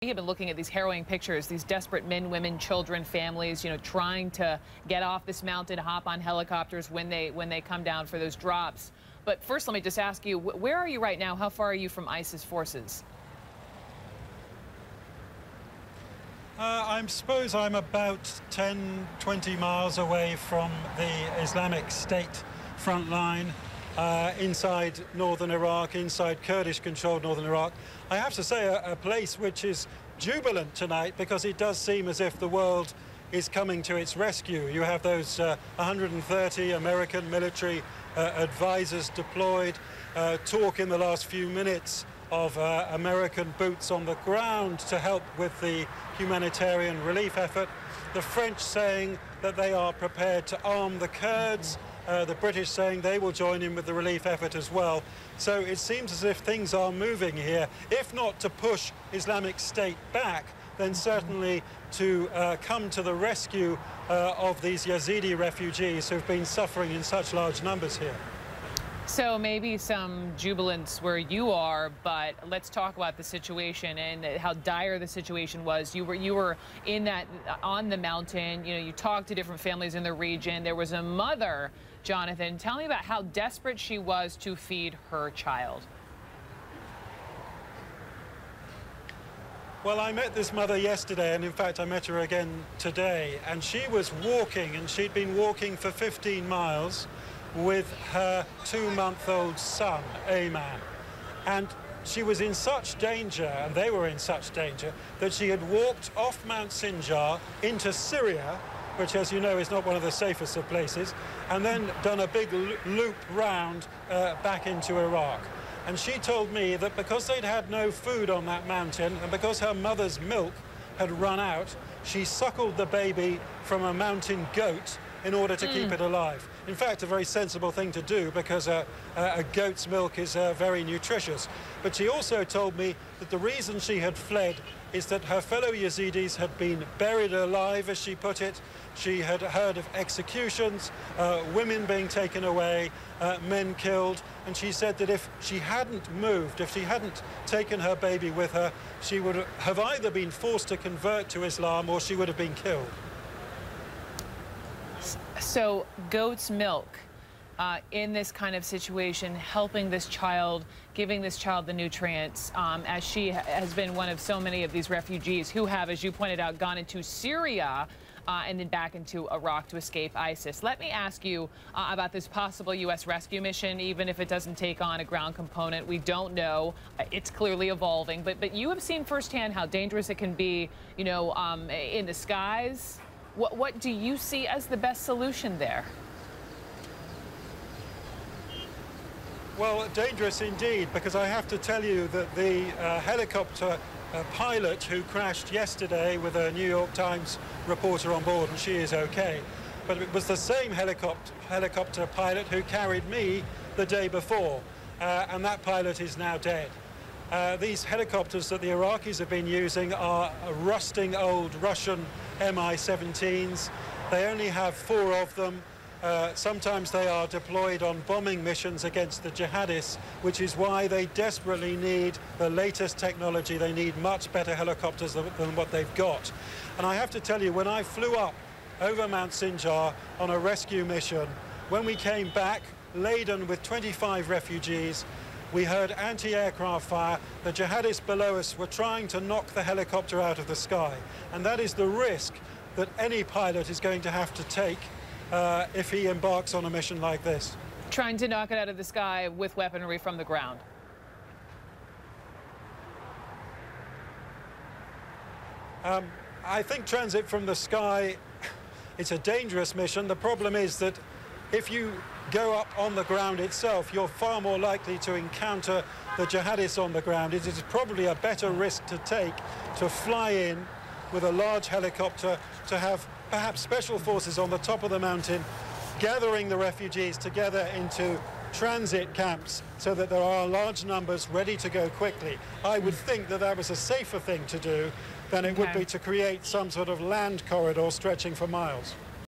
We have been looking at these harrowing pictures, these desperate men, women, children, families, trying to get off this mountain, hop on helicopters when they come down for those drops. But first, let me just ask you, where are you right now? How far are you from ISIS forces? I suppose I'm about 10, 20 miles away from the Islamic State front line, inside northern Iraq, inside Kurdish-controlled northern Iraq. I have to say a place which is jubilant tonight, because it does seem as if the world is coming to its rescue. You have those 130 American military advisors deployed, talk in the last few minutes of American boots on the ground to help with the humanitarian relief effort. The French saying that they are prepared to arm the Kurds. The British saying they will join in with the relief effort as well. So it seems as if things are moving here, if not to push Islamic State back, then certainly to come to the rescue of these Yazidi refugees who've been suffering in such large numbers here. So maybe some jubilance where you are, but let's talk about the situation and how dire the situation was. You were in that on the mountain. You talked to different families in the region. There was a mother, Jonathan. Tell me about how desperate she was to feed her child. Well, I met this mother yesterday, and in fact I met her again today, and she was walking, and she'd been walking for 15 miles with her 2-month-old son, Ayman. And she was in such danger, and they were in such danger, that she had walked off Mount Sinjar into Syria, which, as you know, is not one of the safest of places, and then done a big loop round back into Iraq. And she told me that because they'd had no food on that mountain, and because her mother's milk had run out, she suckled the baby from a mountain goat in order to keep it alive. In fact, a very sensible thing to do, because a goat's milk is very nutritious. But she also told me that the reason she had fled is that her fellow Yazidis had been buried alive, as she put it. She had heard of executions, women being taken away, men killed, and she said that if she hadn't moved, if she hadn't taken her baby with her, she would have either been forced to convert to Islam or she would have been killed. So goat's milk in this kind of situation, helping this child, giving this child the nutrients, as she has been one of so many of these refugees who have, as you pointed out, gone into Syria and then back into Iraq to escape ISIS. Let me ask you about this possible U.S. rescue mission, even if it doesn't take on a ground component. We don't know. It's clearly evolving. But you have seen firsthand how dangerous it can be, in the skies. What do you see as the best solution there? Well, dangerous indeed, because I have to tell you that the helicopter pilot who crashed yesterday with a New York Times reporter on board, and she is okay, but it was the same helicopter pilot who carried me the day before, and that pilot is now dead. These helicopters that the Iraqis have been using are rusting old Russian Mi-17s. They only have 4 of them. Sometimes they are deployed on bombing missions against the jihadists, which is why they desperately need the latest technology. They need much better helicopters than what they've got. And I have to tell you, when I flew up over Mount Sinjar on a rescue mission, when we came back laden with 25 refugees, we heard anti-aircraft fire. The jihadists below us were trying to knock the helicopter out of the sky. And that is the risk that any pilot is going to have to take if he embarks on a mission like this. Trying to knock it out of the sky with weaponry from the ground. I think transit from the sky, it's a dangerous mission. The problem is that if you go up on the ground itself, you're far more likely to encounter the jihadists on the ground. It is probably a better risk to take to fly in with a large helicopter, to have perhaps special forces on the top of the mountain gathering the refugees together into transit camps so that there are large numbers ready to go quickly. I would think that that was a safer thing to do than it would be to create some sort of land corridor stretching for miles.